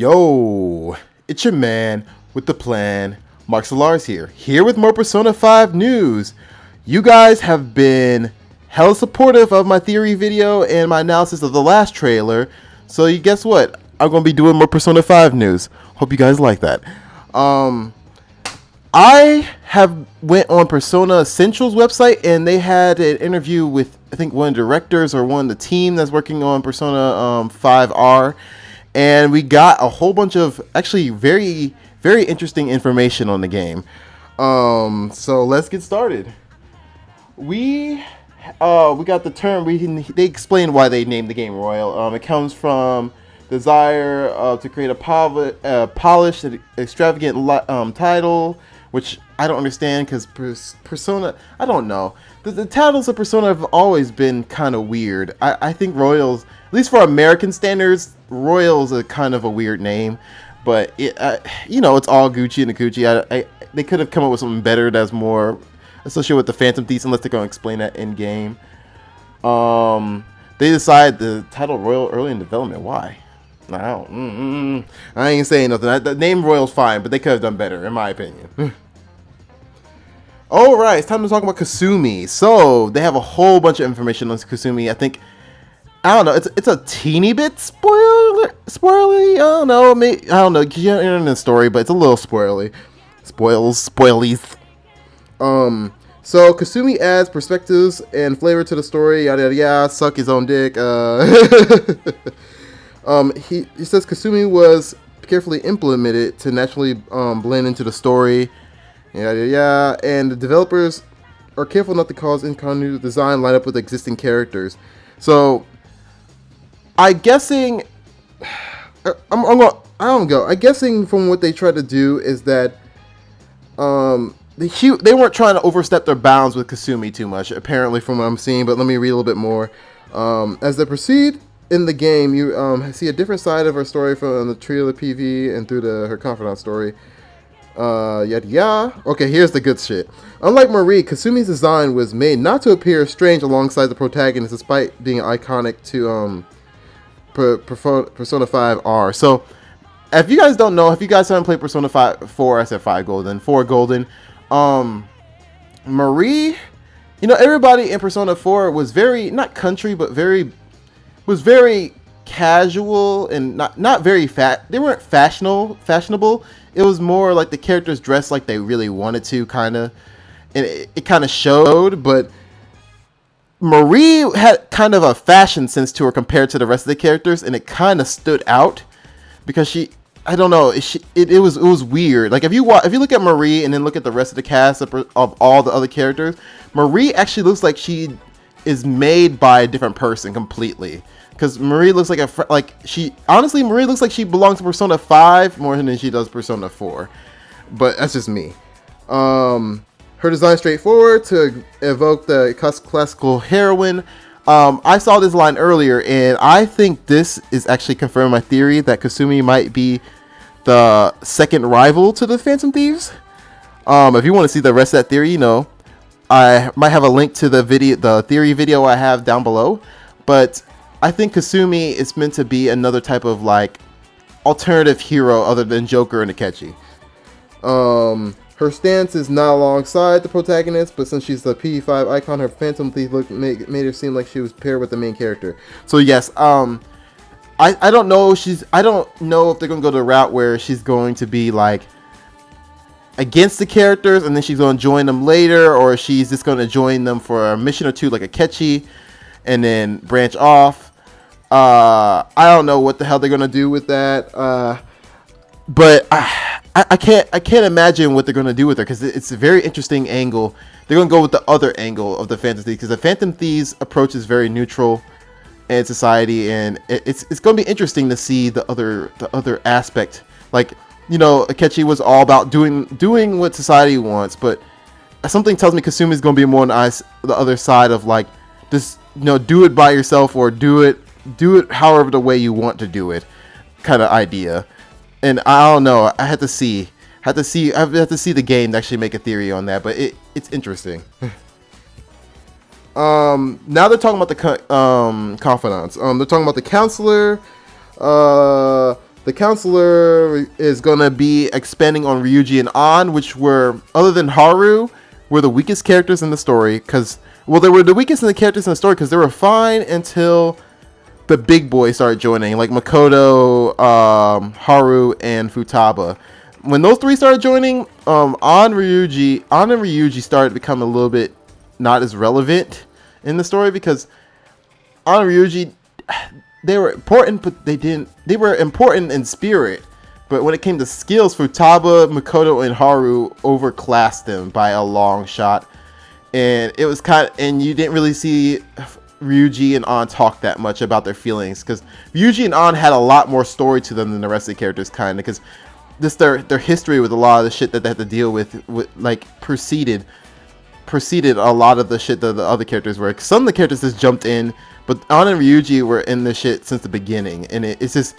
Yo, it's your man with the plan, Mark Solars here with more Persona 5 news. You guys have been hella supportive of my theory video and my analysis of the last trailer, so you guess what? I'm going to be doing more Persona 5 news. Hope you guys like that. I have went on Persona Essentials website and they had an interview with, I think, one of the directors or one of the team that's working on Persona 5R. And we got a whole bunch of actually very, very interesting information on the game. So let's get started. We got the term. They explained why they named the game Royal. It comes from desire to create a polished, extravagant title, which I don't understand because Persona. I don't know. The titles of Persona have always been kind of weird. I think Royals, at least for American standards, Royals are kind of a weird name, but it's all Gucci and Gucci. They could have come up with something better that's more associated with the Phantom Thieves, unless they're going to explain that in game. They decided the title Royal early in development. Why? I ain't saying nothing. The name Royal's fine, but they could have done better, in my opinion. All right, it's time to talk about Kasumi. So they have a whole bunch of information on Kasumi. I don't know. It's a teeny bit spoily. I don't know. Maybe, I don't know. You're in the story, but it's a little spoilies. So Kasumi adds perspectives and flavor to the story. Yada yada yada. Suck his own dick. He says Kasumi was carefully implemented to naturally blend into the story. Yada yada. And the developers are careful not to cause incontinuity design line up with existing characters. So I'm guessing from what they try to do is that they weren't trying to overstep their bounds with Kasumi too much, apparently, from what I'm seeing. But let me read a little bit more. As they proceed in the game, you see a different side of her story from the trailer PV and through her confidant story. Okay, here's the good shit. Unlike Marie, Kasumi's design was made not to appear strange alongside the protagonist, despite being iconic to Persona 5R. So, if you guys don't know, if you guys haven't played Persona 4, I said 5 Golden, 4 Golden, Marie, everybody in Persona 4 was very, not country, but was very casual and not very they weren't fashionable. It was more like the characters dressed like they really wanted to, kind of, and it kind of showed, but Marie had kind of a fashion sense to her compared to the rest of the characters, and it kind of stood out because it was weird. Like if you look at Marie and then look at the rest of the cast of all the other characters, Marie actually looks like she is made by a different person completely. Because Marie looks like Marie looks like she belongs to Persona 5 more than she does Persona 4. But that's just me. Her design straightforward to evoke the classical heroine. I saw this line earlier, and I think this is actually confirming my theory that Kasumi might be the second rival to the Phantom Thieves. If you want to see the rest of that theory, I might have a link to the theory video I have down below. But I think Kasumi is meant to be another type of alternative hero other than Joker and Akechi. Her stance is not alongside the protagonist, but since she's the P5 icon, her Phantom Thief look made her seem like she was paired with the main character. So yes, I don't know. I don't know if they're gonna go the route where she's going to be against the characters and then she's gonna join them later, or she's just gonna join them for a mission or two like Akechi and then branch off. I don't know what the hell they're gonna do with that. But I can't imagine what they're gonna do with her because it's a very interesting angle. They're gonna go with the other angle of the Phantom Thieves because the Phantom Thieves approach is very neutral in society, and it's gonna be interesting to see the other aspect. Akechi was all about doing what society wants, but something tells me Kasumi is gonna be more on the other side of just do it by yourself or do it however the way you want to do it kind of idea. And I don't know. I have to see the game to actually make a theory on that. But it's interesting. Now they're talking about the confidants. They're talking about the counselor, The counselor is going to be expanding on Ryuji and An, which were, other than Haru, were the weakest characters in the story. They were the weakest in the characters in the story because they were fine until the big boys started joining, like Makoto, Haru, and Futaba. When those three started joining, An and Ryuji started to become a little bit not as relevant in the story because An and Ryuji, they were important, but they were important in spirit. But when it came to skills, Futaba, Makoto, and Haru overclassed them by a long shot. And it was and you didn't really see Ryuji and An talk that much about their feelings because Ryuji and An had a lot more story to them than the rest of the characters, kind of, because this their history with a lot of the shit that they had to deal with like preceded a lot of the shit that the other characters were. Some of the characters just jumped in, but An and Ryuji were in this shit since the beginning, and it's just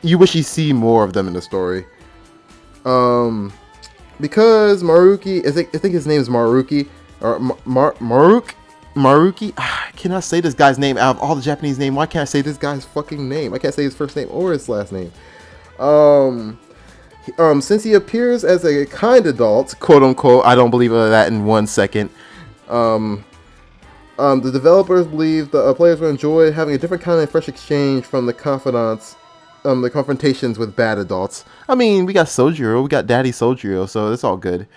you wish you see more of them in the story. Because Maruki, I think his name is Maruki or Maruki. I cannot say this guy's name out of all the Japanese name. Why can't I say this guy's fucking name? I can't say his first name or his last name. Since he appears as a kind adult, quote unquote, I don't believe that in 1 second. The developers believe the players will enjoy having a different kind of fresh exchange from the confrontations with bad adults. I mean, we got Sojiro, we got Daddy Sojiro, so it's all good.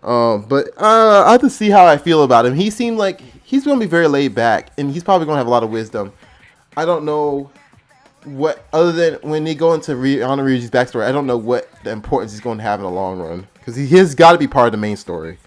But I have to see how I feel about him. He seemed like he's going to be very laid back, and he's probably going to have a lot of wisdom. I don't know what, other than when they go into An and Ryuji's backstory, I don't know what the importance he's going to have in the long run, because he has got to be part of the main story.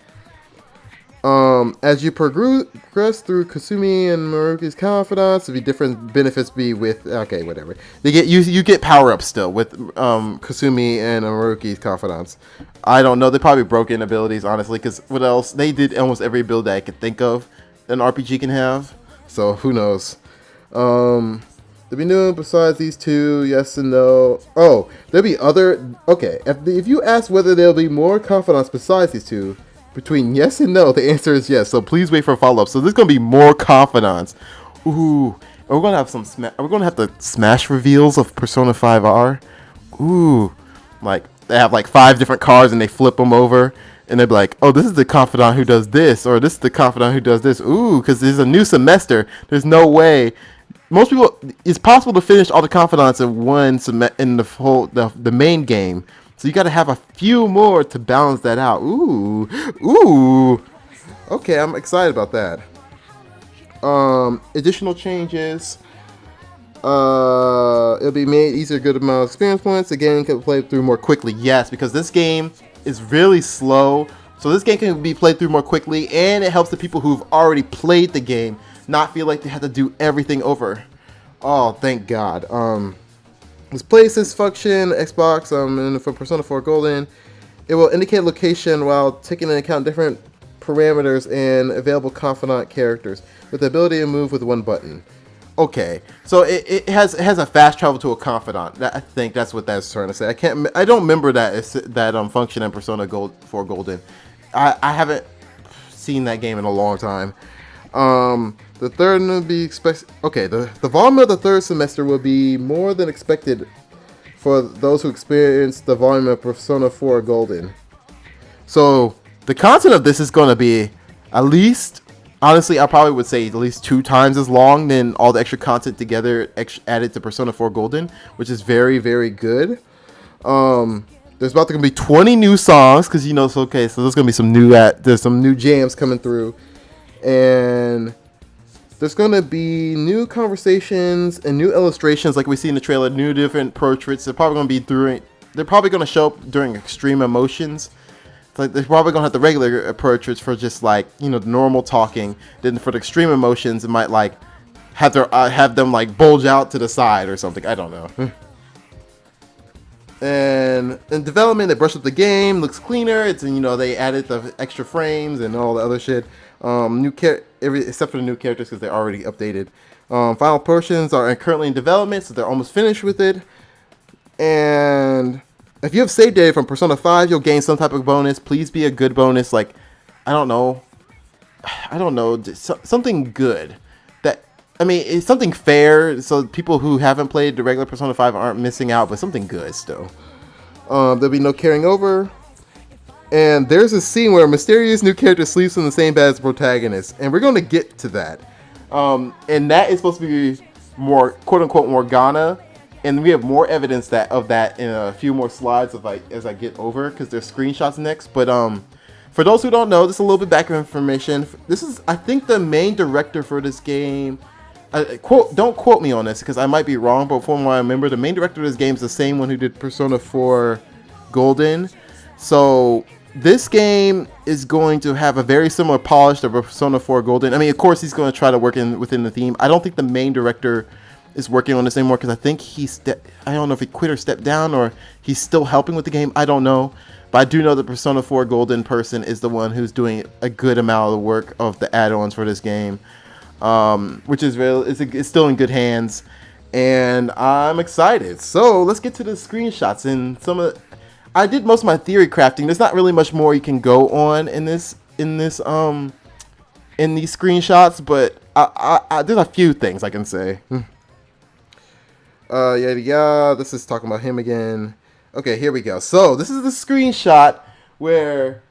As you progress through Kasumi and Maruki's confidants, there'll be different benefits okay, whatever. You get power-ups still with Kasumi and Maruki's confidants. I don't know, they probably broke in abilities, honestly, because what else? They did almost every build that I could think of that an RPG can have, so who knows. There'll be new besides these two, yes and no. Oh, there'll be other, okay, if you ask whether there'll be more confidants besides these two, between yes and no, the answer is yes. So please wait for a follow-up. So there's gonna be more confidants. Ooh, we're gonna have we're gonna have the smash reveals of Persona 5R. Ooh, like they have like 5 different cards and they flip them over and they're like, oh, this is the confidant who does this, or this is the confidant who does this. Ooh, because there's a new semester. There's no way. Most people, it's possible to finish all the confidants in one in the main game. So you got to have a few more to balance that out. Ooh. Okay, I'm excited about that. Additional changes. It'll be made easier, good amount of experience points. The game can be played through more quickly. Yes, because this game is really slow. So this game can be played through more quickly, and it helps the people who've already played the game not feel like they have to do everything over. Oh, thank God. This places function, Xbox, and for Persona 4 Golden, it will indicate location while taking into account different parameters and available confidant characters with the ability to move with one button. Okay, so it has a fast travel to a confidant. I think that's what that's trying to say. I don't remember that function in Persona 4 Golden. I haven't seen that game in a long time. The third will be the volume of the third semester will be more than expected for those who experience the volume of Persona 4 Golden. So the content of this is going to be at least, honestly, I probably would say at least 2 times as long than all the extra content together added to Persona 4 Golden, which is very, very good. There's about to be 20 new songs because so there's going to be there's some new jams coming through, and there's going to be new conversations and new illustrations like we see in the trailer, new different portraits. They're probably going to show up during extreme emotions. It's like they're probably going to have the regular portraits for just the normal talking. Then for the extreme emotions, it might have them bulge out to the side or something. I don't know. And in development, they brushed up the game, looks cleaner. They added the extra frames and all the other shit. Except for the new characters because they're already updated. Final portions are currently in development, so they're almost finished with it. And if you have save data from Persona 5, you'll gain some type of bonus. Please be a good bonus, I don't know, something good. That I mean, it's something fair, so people who haven't played the regular Persona 5 aren't missing out, but something good still. There'll be no carrying over. And there's a scene where a mysterious new character sleeps in the same bed as the protagonist, and we're going to get to that. And that is supposed to be more quote-unquote Morgana, and we have more evidence of that in a few more slides as I get over, because there's screenshots next. But for those who don't know, just a little bit background information. This is, I think, the main director for this game. Don't quote me on this because I might be wrong, but from what I remember, the main director of this game is the same one who did Persona 4 Golden. So this game is going to have a very similar polish to Persona 4 Golden. I mean, of course, he's going to try to work within the theme. I don't think the main director is working on this anymore because I think I don't know if he quit or stepped down or he's still helping with the game. I don't know. But I do know the Persona 4 Golden person is the one who's doing a good amount of the work of the add-ons for this game. Which is it's still in good hands, and I'm excited. So let's get to the screenshots and I did most of my theory crafting. There's not really much more you can go on in these screenshots, but there's a few things I can say. This is talking about him again. Okay, here we go. So this is the screenshot where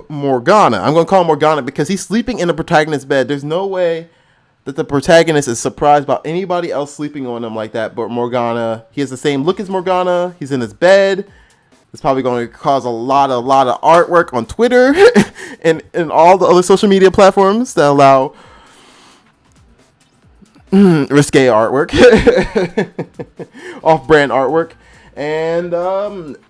Morgana, I'm going to call him Morgana because he's sleeping in the protagonist's bed. There's no way that the protagonist is surprised about anybody else sleeping on him like that, but Morgana, he has the same look as Morgana. He's in his bed. It's probably going to cause a lot of artwork on Twitter and all the other social media platforms that allow risque artwork, off-brand artwork. And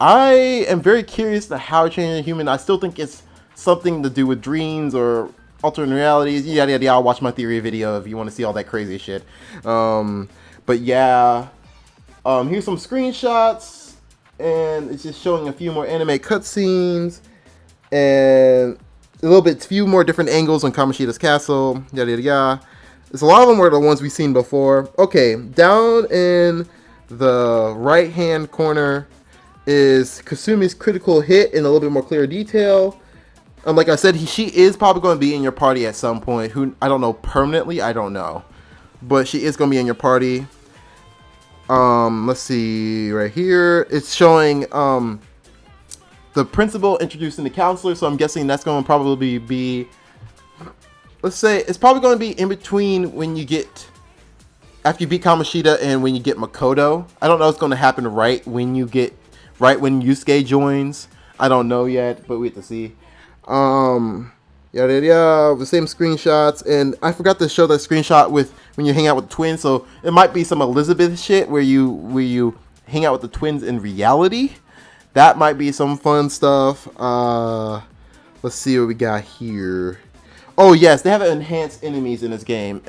I am very curious to how it changes a human. I still think it's something to do with dreams or alternate realities. Yada yada. I'll watch my theory video if you want to see all that crazy shit. But yeah, here's some screenshots, and it's just showing a few more anime cutscenes and few more different angles on Kamoshida's castle. Yada yada yada. There's a lot of them were the ones we've seen before. Okay, down in the right hand corner is Kasumi's critical hit in a little bit more clear detail. Like I said, she is probably going to be in your party at some point. I don't know permanently, I don't know, but she is going to be in your party. Let's see right here. It's showing the principal introducing the counselor, so I'm guessing that's going to probably be. Let's say it's probably going to be in between after you beat Kamoshida and when you get Makoto. I don't know what's going to happen right when Yusuke joins. I don't know yet, but we have to see. The same screenshots, and I forgot to show that screenshot with when you hang out with the twins. So it might be some Elizabeth shit where you hang out with the twins in reality. That might be some fun stuff. Let's see what we got here. Oh yes, they have enhanced enemies in this game.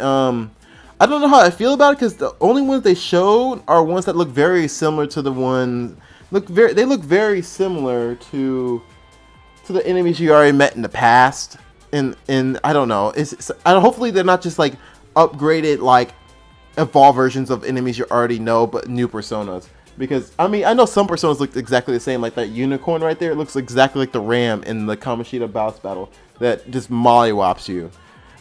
I don't know how I feel about it because the only ones they showed are ones that look very similar to the ones they look very similar to the enemies you already met in the past. And I don't know. Hopefully they're not just like upgraded, like evolved versions of enemies you already know, but new personas. Because I mean, I know some personas look exactly the same, like that unicorn right there. It looks exactly like the ram in the Kamoshida boss battle that just mollywops you.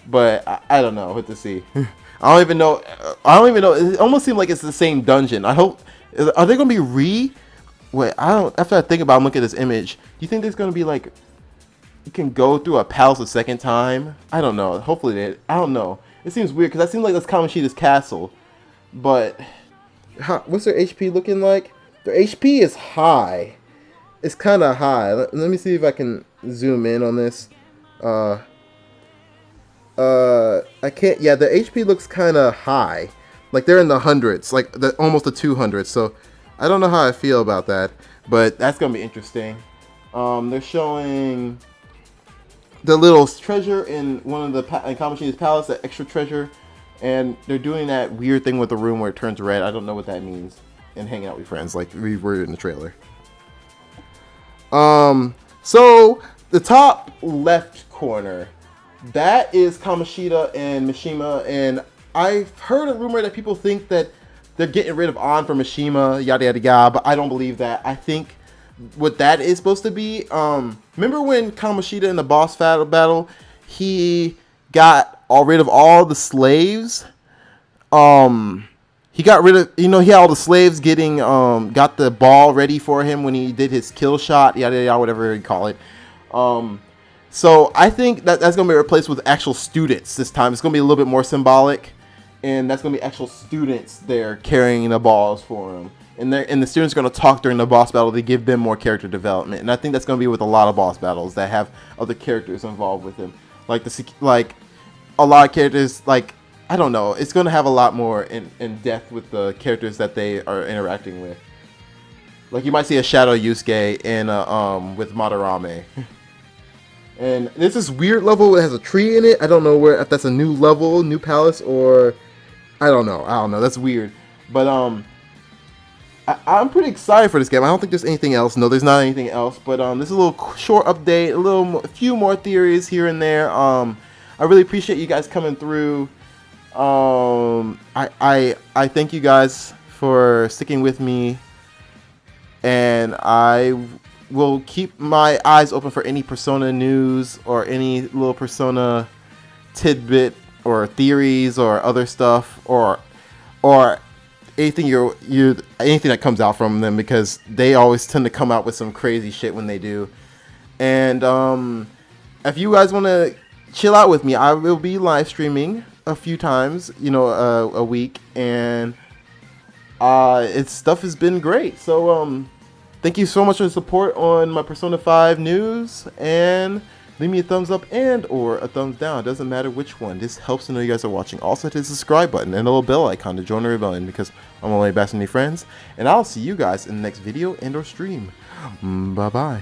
But I don't know what to see. I don't even know. It almost seems like it's the same dungeon. I hope. Are they going to be Wait, I don't. After I think about it, I'm looking at this image. Do you think there's going to be like you can go through a palace a second time? I don't know. Hopefully they. I don't know. It seems weird because that seems like that's Kamoshida's castle. But what's their HP looking like? Their HP is high. It's kind of high. Let me see if I can zoom in on this. I can't. Yeah, the HP looks kind of high. Like they're in the hundreds, like almost the 200s. So I don't know how I feel about that, but that's gonna be interesting. They're showing the little treasure in one of the Kamoshida's palace, that extra treasure, and they're doing that weird thing with the room where it turns red. I don't know what that means. And hanging out with friends, like we were in the trailer. So the top left corner, that is Kamoshida and Mishima, and I've heard a rumor that people think that they're getting rid of An for Mishima, yada yada yada, but I don't believe that. I think what that is supposed to be, remember when Kamoshida in the boss battle, he got rid of all the slaves? He got rid of, he had all the slaves getting, got the ball ready for him when he did his kill shot, yada yada, whatever you call it. So I think that's going to be replaced with actual students this time. It's going to be a little bit more symbolic, and that's going to be actual students there carrying the balls for him. And the students are going to talk during the boss battle to give them more character development. And I think that's going to be with a lot of boss battles that have other characters involved with him. Like a lot of characters, like, I don't know. It's going to have a lot more in depth with the characters that they are interacting with. Like, you might see a Shadow Yusuke in with Madarame. And there's this weird level that has a tree in it. I don't know if that's a new level, new palace, or I don't know. That's weird. But I'm pretty excited for this game. I don't think there's anything else. No, there's not anything else. But this is a little short update, a few more theories here and there. I really appreciate you guys coming through. I thank you guys for sticking with me, and I will keep my eyes open for any Persona news or any little Persona tidbit or theories or other stuff or anything anything that comes out from them, because they always tend to come out with some crazy shit when they do. And if you guys want to chill out with me, I will be live streaming a few times, a week, and stuff has been great. So thank you so much for the support on my Persona 5 news, and leave me a thumbs up or a thumbs down. It doesn't matter which one. This helps to know you guys are watching. Also, hit the subscribe button and a little bell icon to join the rebellion, because I'm only best any friends, and I'll see you guys in the next video and or stream. Bye bye.